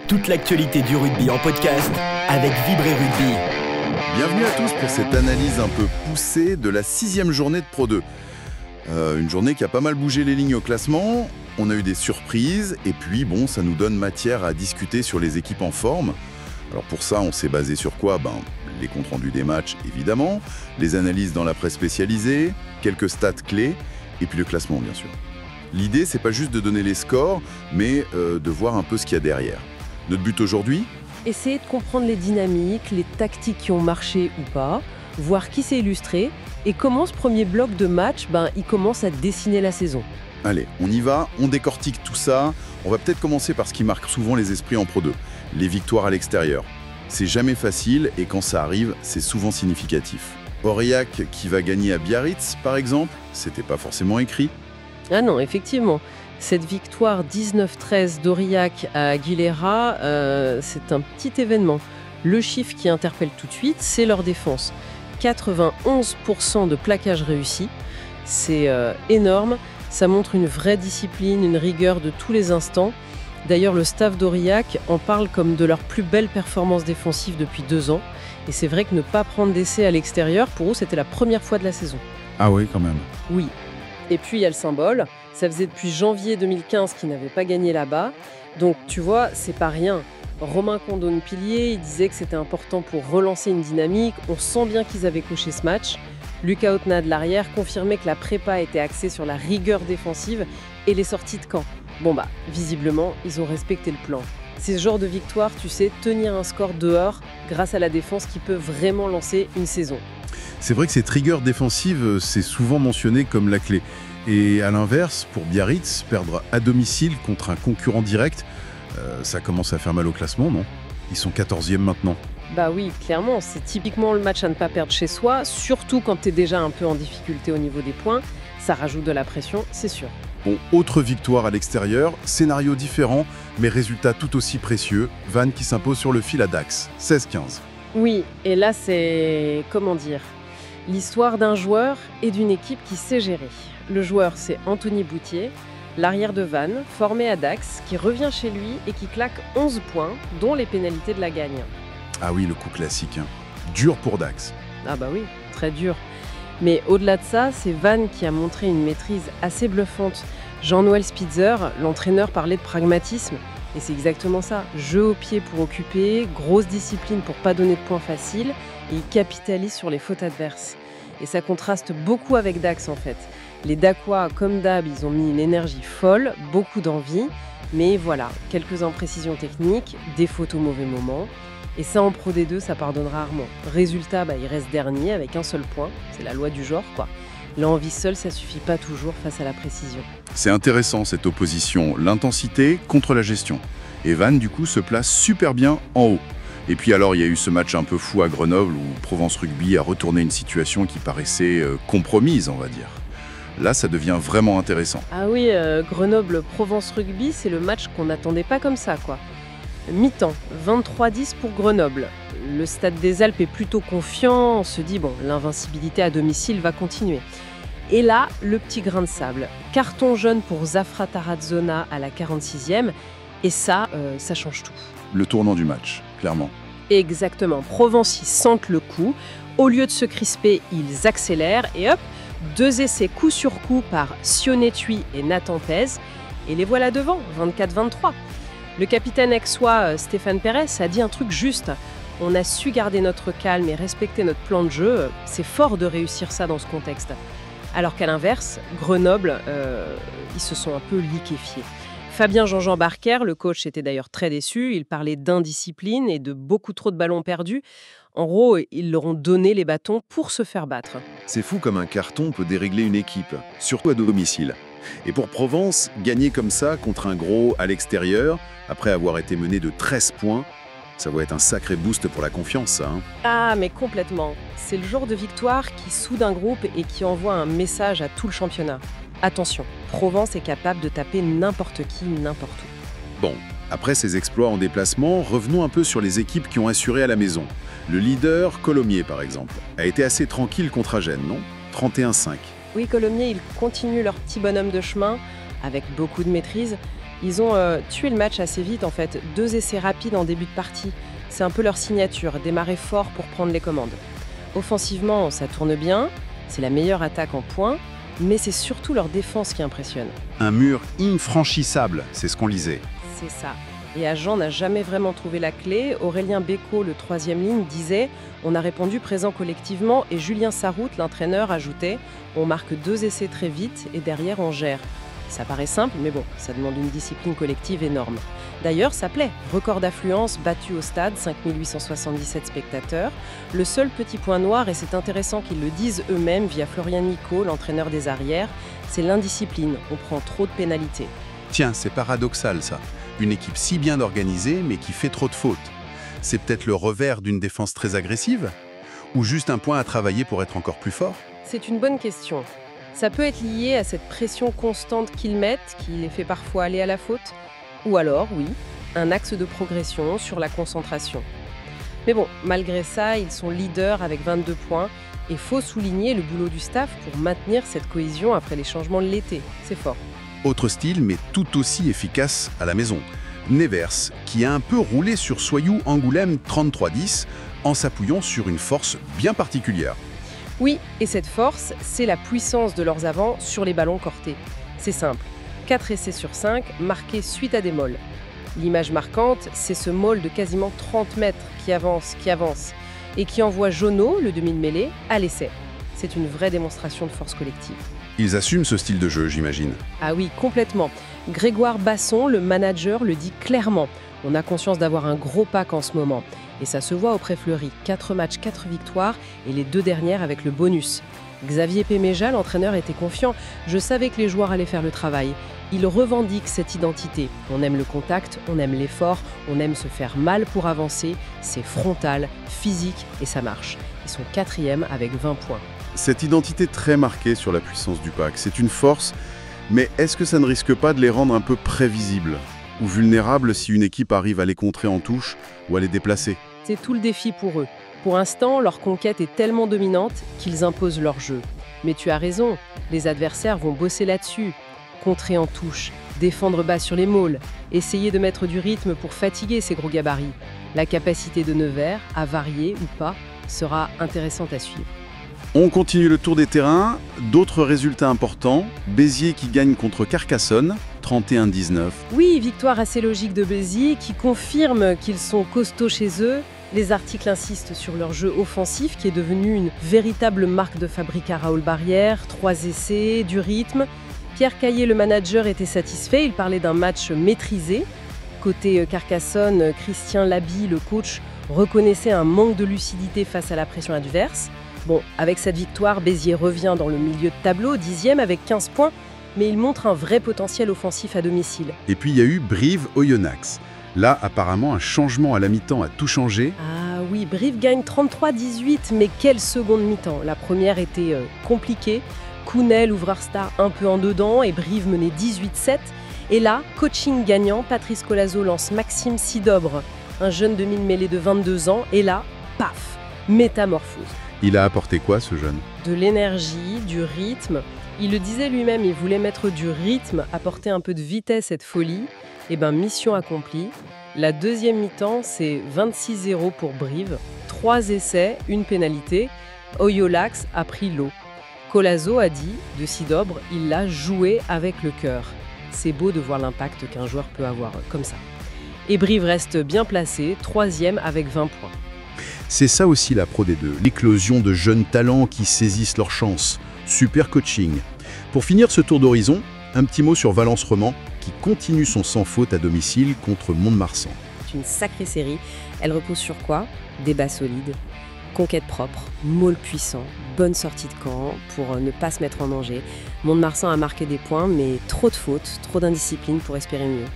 Toute l'actualité du rugby en podcast avec Vibré Rugby. Bienvenue à tous pour cette analyse un peu poussée de la 6e journée de Pro 2. Une journée qui a pas mal bougé les lignes au classement, on a eu des surprises et puis ça nous donne matière à discuter sur les équipes en forme. Alors pour ça, on s'est basé sur quoi ? Les comptes rendus des matchs évidemment, les analyses dans la presse spécialisée, quelques stats clés et puis le classement bien sûr. L'idée, c'est pas juste de donner les scores, mais de voir un peu ce qu'il y a derrière. Notre but aujourd'hui ? Essayer de comprendre les dynamiques, les tactiques qui ont marché ou pas, voir qui s'est illustré et comment ce premier bloc de match, il commence à dessiner la saison. Allez, on y va, on décortique tout ça. On va peut-être commencer par ce qui marque souvent les esprits en Pro 2, les victoires à l'extérieur. C'est jamais facile et quand ça arrive, c'est souvent significatif. Aurillac qui va gagner à Biarritz, par exemple, c'était pas forcément écrit. Ah non, effectivement. Cette victoire 19-13 d'Aurillac à Aguilera, c'est un petit événement. Le chiffre qui interpelle tout de suite, c'est leur défense. 91% de plaquage réussi, c'est énorme. Ça montre une vraie discipline, une rigueur de tous les instants. D'ailleurs, le staff d'Aurillac en parle comme de leur plus belle performance défensive depuis 2 ans. Et c'est vrai que ne pas prendre d'essai à l'extérieur, pour eux, c'était la première fois de la saison. Ah oui, quand même. Oui. Et puis, il y a le symbole. Ça faisait depuis janvier 2015 qu'ils n'avaient pas gagné là-bas. Donc, tu vois, c'est pas rien. Romain Condon-Pilier, il disait que c'était important pour relancer une dynamique. On sent bien qu'ils avaient coché ce match. Lucas Otna de l'arrière confirmait que la prépa était axée sur la rigueur défensive et les sorties de camp. Visiblement, ils ont respecté le plan. C'est ce genre de victoire, tu sais, tenir un score dehors grâce à la défense qui peut vraiment lancer une saison. C'est vrai que cette rigueur défensive, c'est souvent mentionné comme la clé. Et à l'inverse, pour Biarritz, perdre à domicile contre un concurrent direct, ça commence à faire mal au classement, non ? Ils sont 14e maintenant. Oui, clairement, c'est typiquement le match à ne pas perdre chez soi, surtout quand tu es déjà un peu en difficulté au niveau des points. Ça rajoute de la pression, c'est sûr. Autre victoire à l'extérieur, scénario différent, mais résultat tout aussi précieux. Vannes qui s'impose sur le fil à Dax, 16-15. Oui, et là c'est, l'histoire d'un joueur et d'une équipe qui sait gérer. Le joueur, c'est Anthony Boutier, l'arrière de Vannes, formé à Dax, qui revient chez lui et qui claque 11 points, dont les pénalités de la gagne. Ah oui, le coup classique. Dur pour Dax. Ah oui, très dur. Mais au-delà de ça, c'est Vannes qui a montré une maîtrise assez bluffante. Jean-Noël Spitzer, l'entraîneur, parlait de pragmatisme. Et c'est exactement ça. Jeu au pied pour occuper, grosse discipline pour pas donner de points faciles, et il capitalise sur les fautes adverses. Et ça contraste beaucoup avec Dax en fait. Les Dacois, comme d'hab, ils ont mis une énergie folle, beaucoup d'envie, mais voilà, quelques imprécisions techniques, des fautes au mauvais moment. Et ça, en Pro D2, ça pardonne rarement. Résultat, il reste dernier avec un seul point. C'est la loi du genre, quoi. L'envie seule, ça suffit pas toujours face à la précision. C'est intéressant cette opposition, l'intensité contre la gestion. Et Vannes, du coup, se place super bien en haut. Et puis alors, il y a eu ce match un peu fou à Grenoble où Provence Rugby a retourné une situation qui paraissait compromise, on va dire. Là, ça devient vraiment intéressant. Ah oui, Grenoble-Provence Rugby, c'est le match qu'on n'attendait pas comme ça, quoi. Mi-temps, 23-10 pour Grenoble. Le Stade des Alpes est plutôt confiant, on se dit, l'invincibilité à domicile va continuer. Et là, le petit grain de sable. Carton jaune pour Zafra Tarazona à la 46e, et ça change tout. Le tournant du match, clairement. Exactement, Provence, ils sentent le coup. Au lieu de se crisper, ils accélèrent, et hop, 2 essais coup sur coup par Sionetui et Nathan Pez, et les voilà devant, 24-23. Le capitaine aixois Stéphane Pérez a dit un truc juste. On a su garder notre calme et respecter notre plan de jeu. C'est fort de réussir ça dans ce contexte. Alors qu'à l'inverse, Grenoble, ils se sont un peu liquéfiés. Fabien Jean-Jean Barker, le coach, était d'ailleurs très déçu. Il parlait d'indiscipline et de beaucoup trop de ballons perdus. En gros, ils leur ont donné les bâtons pour se faire battre. C'est fou comme un carton peut dérégler une équipe, surtout à domicile. Et pour Provence, gagner comme ça contre un gros à l'extérieur, après avoir été mené de 13 points, ça va être un sacré boost pour la confiance, ça. Ah, mais complètement. C'est le genre de victoire qui soude un groupe et qui envoie un message à tout le championnat. Attention, Provence est capable de taper n'importe qui, n'importe où. Après ces exploits en déplacement, revenons un peu sur les équipes qui ont assuré à la maison. Le leader, Colomiers par exemple, a été assez tranquille contre Agen, non ? 31-5. Oui, Colomiers, ils continuent leur petit bonhomme de chemin avec beaucoup de maîtrise. Ils ont tué le match assez vite en fait, 2 essais rapides en début de partie. C'est un peu leur signature, démarrer fort pour prendre les commandes. Offensivement, ça tourne bien, c'est la meilleure attaque en points, mais c'est surtout leur défense qui impressionne. Un mur infranchissable, c'est ce qu'on lisait. C'est ça. Et Agen n'a jamais vraiment trouvé la clé. Aurélien Bécaud, le 3e ligne, disait « On a répondu présent collectivement » et Julien Sarroute, l'entraîneur, ajoutait « On marque 2 essais très vite et derrière on gère ». Ça paraît simple, mais bon, ça demande une discipline collective énorme. D'ailleurs, ça plaît. Record d'affluence battu au stade, 5877 spectateurs. Le seul petit point noir, et c'est intéressant qu'ils le disent eux-mêmes via Florian Nico, l'entraîneur des arrières, c'est l'indiscipline. On prend trop de pénalités. Tiens, c'est paradoxal ça. Une équipe si bien organisée, mais qui fait trop de fautes. C'est peut-être le revers d'une défense très agressive? Ou juste un point à travailler pour être encore plus fort? C'est une bonne question. Ça peut être lié à cette pression constante qu'ils mettent, qui les fait parfois aller à la faute. Ou alors, oui, un axe de progression sur la concentration. Mais bon, malgré ça, ils sont leaders avec 22 points. Et faut souligner le boulot du staff pour maintenir cette cohésion après les changements de l'été. C'est fort. Autre style, mais tout aussi efficace à la maison. Nevers, qui a un peu roulé sur Soyou Angoulême 33-10 en s'appuyant sur une force bien particulière. Oui, et cette force, c'est la puissance de leurs avants sur les ballons cortés. C'est simple, 4 essais sur 5 marqués suite à des molles. L'image marquante, c'est ce maul de quasiment 30 mètres qui avance, et qui envoie Jonot, le demi de mêlée, à l'essai. C'est une vraie démonstration de force collective. Ils assument ce style de jeu, j'imagine. Ah oui, complètement. Grégoire Basson, le manager, le dit clairement. On a conscience d'avoir un gros pack en ce moment. Et ça se voit au Pré-Fleury. 4 matchs, 4 victoires, et les 2 dernières avec le bonus. Xavier Péméja, l'entraîneur, était confiant. Je savais que les joueurs allaient faire le travail. Il revendique cette identité. On aime le contact, on aime l'effort, on aime se faire mal pour avancer. C'est frontal, physique, et ça marche. Ils sont 4e avec 20 points. Cette identité très marquée sur la puissance du pack, c'est une force, mais est-ce que ça ne risque pas de les rendre un peu prévisibles ou vulnérables si une équipe arrive à les contrer en touche ou à les déplacer? C'est tout le défi pour eux. Pour l'instant, leur conquête est tellement dominante qu'ils imposent leur jeu. Mais tu as raison, les adversaires vont bosser là-dessus. Contrer en touche, défendre bas sur les mauls, essayer de mettre du rythme pour fatiguer ces gros gabarits. La capacité de Nevers, à varier ou pas, sera intéressante à suivre. On continue le tour des terrains. D'autres résultats importants. Béziers qui gagne contre Carcassonne, 31-19. Oui, victoire assez logique de Béziers qui confirme qu'ils sont costauds chez eux. Les articles insistent sur leur jeu offensif qui est devenu une véritable marque de fabrique à Raoul Barrière. 3 essais, du rythme. Pierre Caillé, le manager, était satisfait. Il parlait d'un match maîtrisé. Côté Carcassonne, Christian Laby, le coach, reconnaissait un manque de lucidité face à la pression adverse. Bon, avec cette victoire, Béziers revient dans le milieu de tableau, 10e avec 15 points, mais il montre un vrai potentiel offensif à domicile. Et puis il y a eu Brive-Oyonnax. Là, apparemment, un changement à la mi-temps a tout changé. Ah oui, Brive gagne 33-18, mais quelle seconde mi-temps. La première était compliquée. Kounel, ouvreur star un peu en dedans, et Brive menait 18-7. Et là, coaching gagnant, Patrice Colazo lance Maxime Sidobre, un jeune demi-mêlée de 22 ans, et là, paf, métamorphose. Il a apporté quoi, ce jeune? De l'énergie, du rythme. Il le disait lui-même, il voulait mettre du rythme, apporter un peu de vitesse et de folie. Et bien, mission accomplie. La deuxième mi-temps, c'est 26-0 pour Brive. 3 essais, une pénalité. Oyonnax a pris l'eau. Colazo a dit, de Sidobre, il l'a joué avec le cœur. C'est beau de voir l'impact qu'un joueur peut avoir comme ça. Et Brive reste bien placé, 3e avec 20 points. C'est ça aussi la Pro D2, l'éclosion de jeunes talents qui saisissent leur chance. Super coaching. Pour finir ce tour d'horizon, un petit mot sur Valence Roman qui continue son sans faute à domicile contre Mont-de-Marsan. C'est une sacrée série. Elle repose sur quoi? Des bas solides, conquête propre, maul puissant, bonne sortie de camp pour ne pas se mettre en danger. Mont-de-Marsan a marqué des points, mais trop de fautes, trop d'indiscipline pour espérer mieux.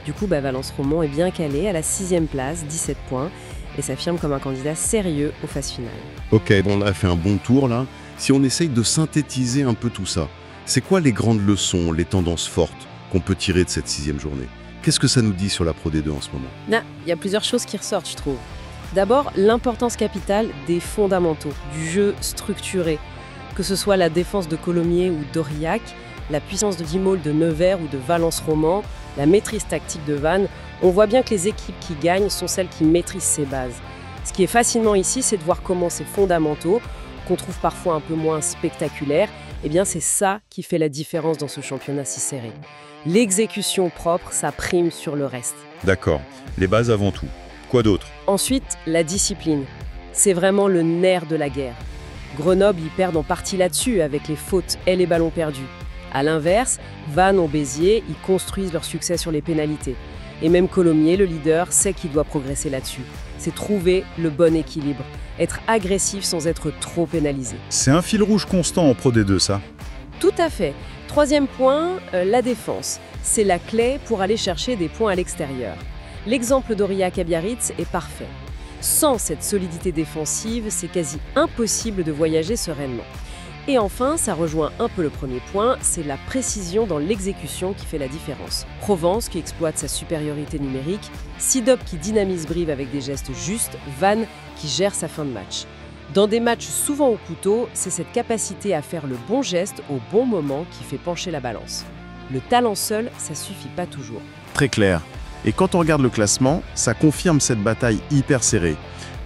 Du coup, Valence Roman est bien calé à la 6e place, 17 points. Et s'affirme comme un candidat sérieux aux phases finales. Ok, on a fait un bon tour là. Si on essaye de synthétiser un peu tout ça, c'est quoi les grandes leçons, les tendances fortes qu'on peut tirer de cette 6e journée? Qu'est-ce que ça nous dit sur la Pro D2 en ce moment? Il y a plusieurs choses qui ressortent, je trouve. D'abord, l'importance capitale des fondamentaux, du jeu structuré. Que ce soit la défense de Colomiers ou d'Aurillac, la puissance de Dimol de Nevers ou de Valence Roman, la maîtrise tactique de Van, on voit bien que les équipes qui gagnent sont celles qui maîtrisent ces bases. Ce qui est fascinant ici, c'est de voir comment ces fondamentaux, qu'on trouve parfois un peu moins spectaculaires, eh bien c'est ça qui fait la différence dans ce championnat si serré. L'exécution propre, ça prime sur le reste. D'accord, les bases avant tout. Quoi d'autre? Ensuite, la discipline. C'est vraiment le nerf de la guerre. Grenoble y perd en partie là-dessus, avec les fautes et les ballons perdus. A l'inverse, Vannes ou Béziers y construisent leur succès sur les pénalités. Et même Colomiers, le leader, sait qu'il doit progresser là-dessus. C'est trouver le bon équilibre, être agressif sans être trop pénalisé. C'est un fil rouge constant en Pro D2, ça. Tout à fait. Troisième point, la défense. C'est la clé pour aller chercher des points à l'extérieur. L'exemple d'Aurillac à Biarritz est parfait. Sans cette solidité défensive, c'est quasi impossible de voyager sereinement. Et enfin, ça rejoint un peu le premier point, c'est la précision dans l'exécution qui fait la différence. Provence qui exploite sa supériorité numérique, Sidop qui dynamise Brive avec des gestes justes, Vannes qui gère sa fin de match. Dans des matchs souvent au couteau, c'est cette capacité à faire le bon geste au bon moment qui fait pencher la balance. Le talent seul, ça suffit pas toujours. Très clair. Et quand on regarde le classement, ça confirme cette bataille hyper serrée.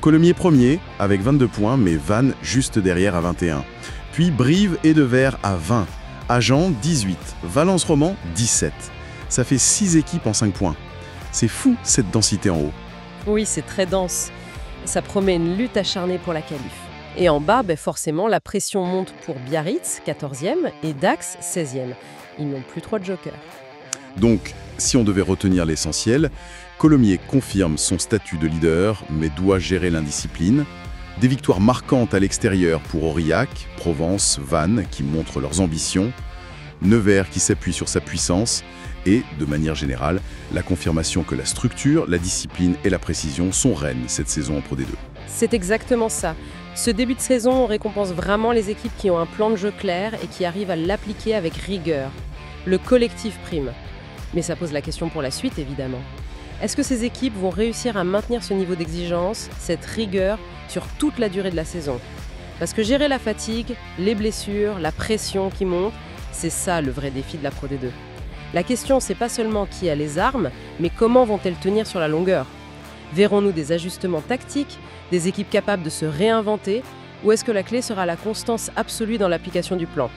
Colomiers premier avec 22 points, mais Vannes juste derrière à 21. Puis Brive et Devers à 20. Agen 18. Valence Roman 17. Ça fait 6 équipes en 5 points. C'est fou cette densité en haut. Oui, c'est très dense. Ça promet une lutte acharnée pour la qualif. Et en bas, forcément, la pression monte pour Biarritz, 14e, et Dax, 16e. Ils n'ont plus 3 jokers. Donc, si on devait retenir l'essentiel, Colomiers confirme son statut de leader, mais doit gérer l'indiscipline. Des victoires marquantes à l'extérieur pour Aurillac, Provence, Vannes, qui montrent leurs ambitions. Nevers qui s'appuie sur sa puissance. Et, de manière générale, la confirmation que la structure, la discipline et la précision sont reines cette saison en Pro D2. C'est exactement ça. Ce début de saison, on récompense vraiment les équipes qui ont un plan de jeu clair et qui arrivent à l'appliquer avec rigueur. Le collectif prime. Mais ça pose la question pour la suite, évidemment. Est-ce que ces équipes vont réussir à maintenir ce niveau d'exigence, cette rigueur, sur toute la durée de la saison? Parce que gérer la fatigue, les blessures, la pression qui monte, c'est ça le vrai défi de la Pro D2. La question, c'est pas seulement qui a les armes, mais comment vont-elles tenir sur la longueur? Verrons-nous des ajustements tactiques, des équipes capables de se réinventer, ou est-ce que la clé sera la constance absolue dans l'application du plan?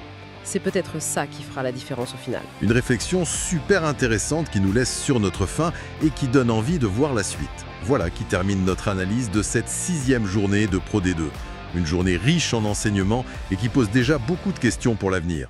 C'est peut-être ça qui fera la différence au final. Une réflexion super intéressante qui nous laisse sur notre faim et qui donne envie de voir la suite. Voilà qui termine notre analyse de cette 6e journée de Pro D2. Une journée riche en enseignements et qui pose déjà beaucoup de questions pour l'avenir.